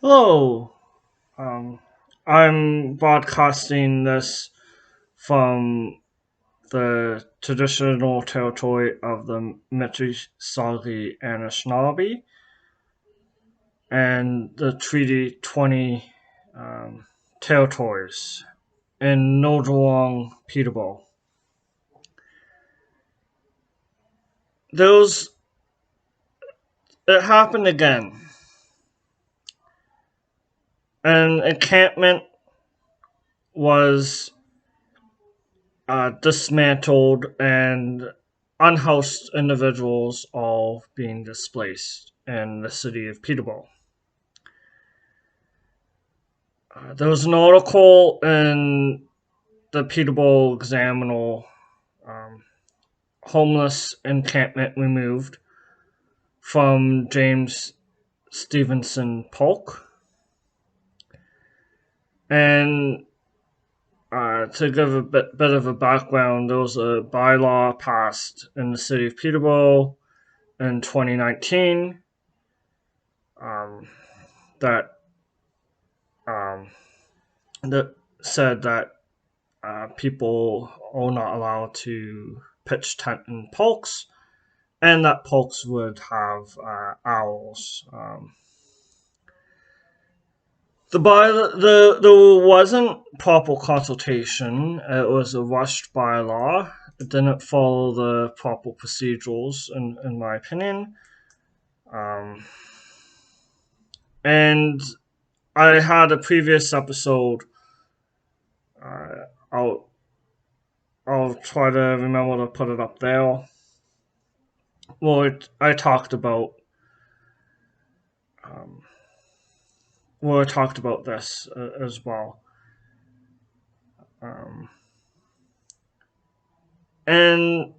Hello, um, I'm broadcasting this from the traditional territory of the Mississauga Anishinaabe and the Treaty 20 um, territories in Nodarong, Peterborough. Those It happened again. An encampment was dismantled and unhoused individuals all being displaced in the city of Peterborough. There was an article in the Peterborough Examiner, um, homeless encampment removed from James Stevenson Park. And to give a bit of a background, there was a bylaw passed in the city of Peterborough in 2019 um, that um, that said that people are not allowed to pitch tent in parks, and that parks would have owls. There wasn't proper consultation. It was a rushed bylaw. It didn't follow the proper procedures, in my opinion. Um, and I had a previous episode. Uh, I'll I'll try to remember to put it up there. I talked about um, I talked about this as well. Um, and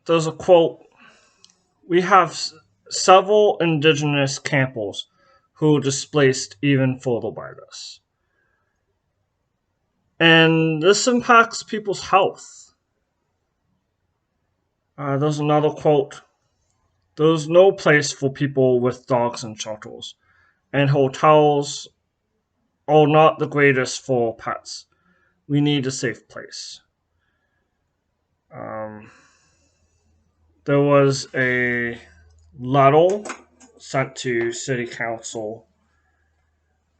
there's a quote: "We have several indigenous campers who were displaced even further by this, and this impacts people's health." There's another quote: "There's no place for people with dogs in shelters, and hotels are not the greatest for pets. We need a safe place." Um, there was a letter sent to City Council,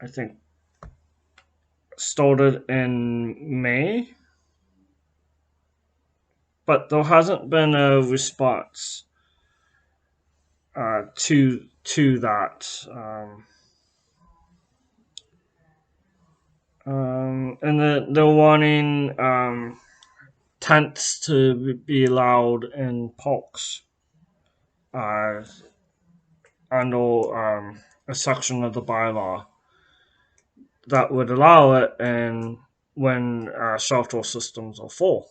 I think started in May, but there hasn't been a response to that. And they're wanting tents to be allowed in parks uh, under a section of the bylaw that would allow it, and when shelter systems are full.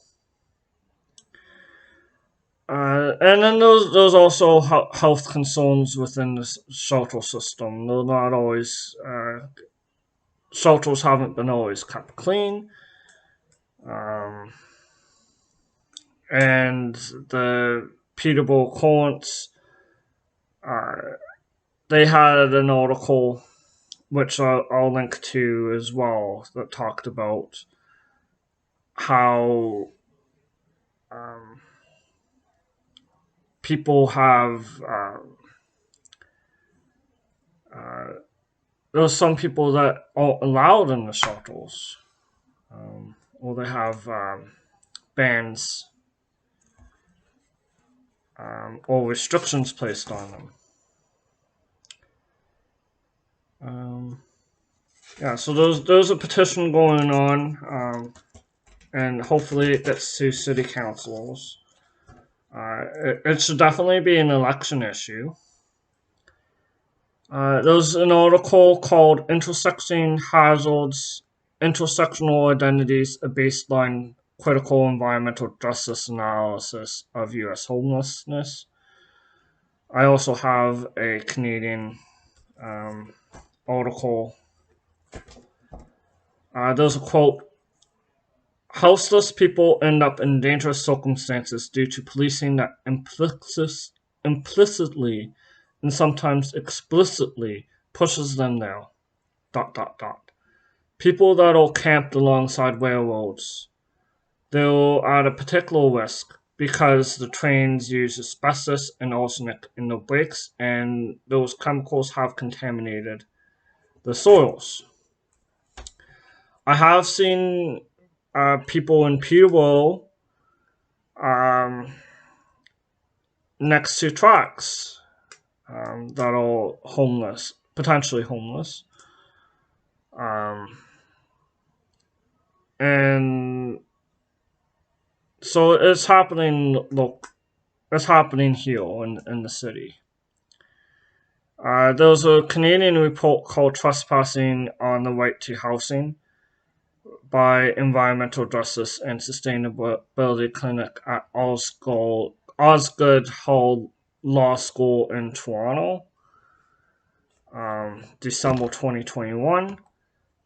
And then there's also health concerns within the shelter system. They're not always shelters haven't been always kept clean, um, and the Peterborough Courts, uh, they had an article which I'll link to as well that talked about how um, people have uh, there's some people that aren't allowed in the shelters, or they have bans or restrictions placed on them. Yeah, so there's a petition going on, and hopefully it gets to city councils. It should definitely be an election issue. There's an article called "Intersecting Hazards, Intersectional Identities: A Baseline Critical Environmental Justice Analysis of U.S. Homelessness." I also have a Canadian article. There's a quote: "Houseless people end up in dangerous circumstances due to policing that implicitly and sometimes explicitly pushes them there. ... People that are camped alongside railroads, they're at a particular risk because the trains use asbestos and arsenic in the brakes, and those chemicals have contaminated the soils. I have seen people in Peterborough um, next to tracks that are homeless, potentially homeless. Um, and so it's happening. Look, it's happening here in the city. There was a Canadian report called "Trespassing on the Right to Housing" by Environmental Justice and Sustainability Clinic at Osgoode Hall Law School in Toronto, December 2021.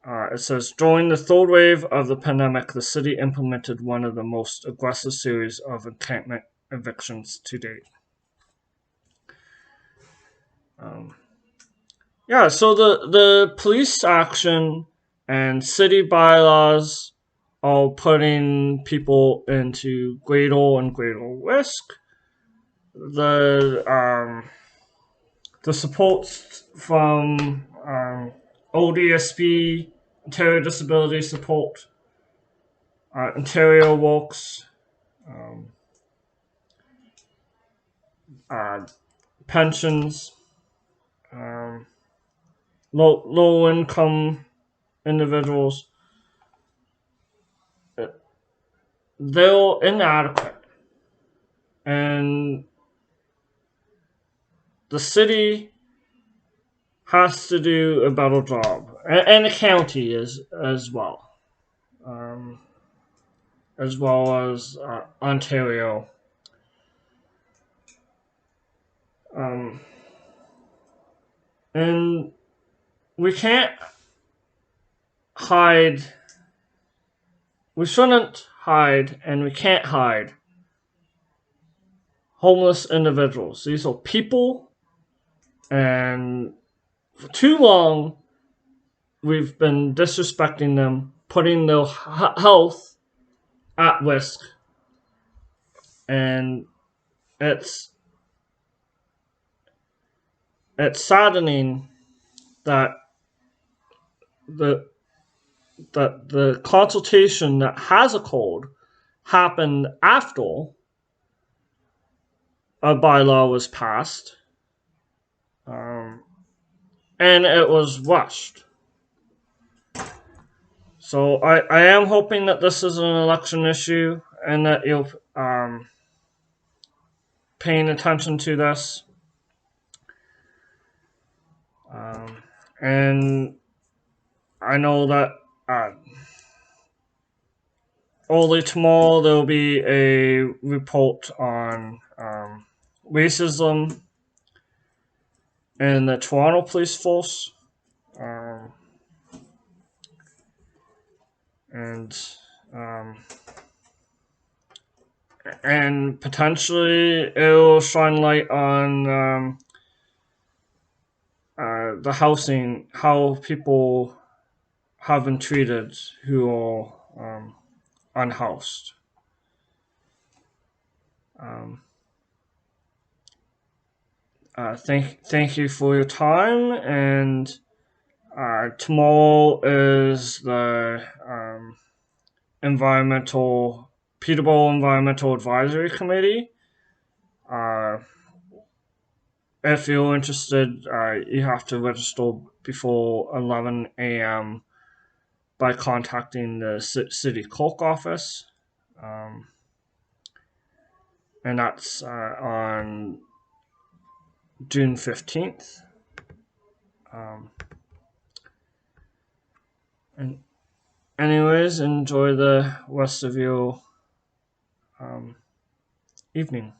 It says, during the third wave of the pandemic, the city implemented one of the most aggressive series of encampment evictions to date. Yeah, so the police action and city bylaws are putting people into greater and greater risk. The support from ODSP, Ontario Disability Support, Ontario Works, um, uh, pensions, um, low income individuals, they're inadequate. And the city has to do a better job, and the county is as well, um, as well as Ontario. Um, and we can't hide, we shouldn't hide, and we can't hide homeless individuals. These are people, and for too long, we've been disrespecting them, putting their health at risk, and it's saddening that the the consultation that has occurred happened after a bylaw was passed, um, and it was rushed. So I am hoping that this is an election issue and that you're paying attention to this. And I know that early tomorrow there will be a report on racism in the Toronto Police Force. And and potentially it will shine light on the housing, how people have been treated who are unhoused. Thank you for your time, and tomorrow is the Peterborough Environmental Advisory Committee. If you're interested, you have to register before 11 a.m. by contacting the city clerk office. And that's on June 15th. And anyways, enjoy the rest of your evening.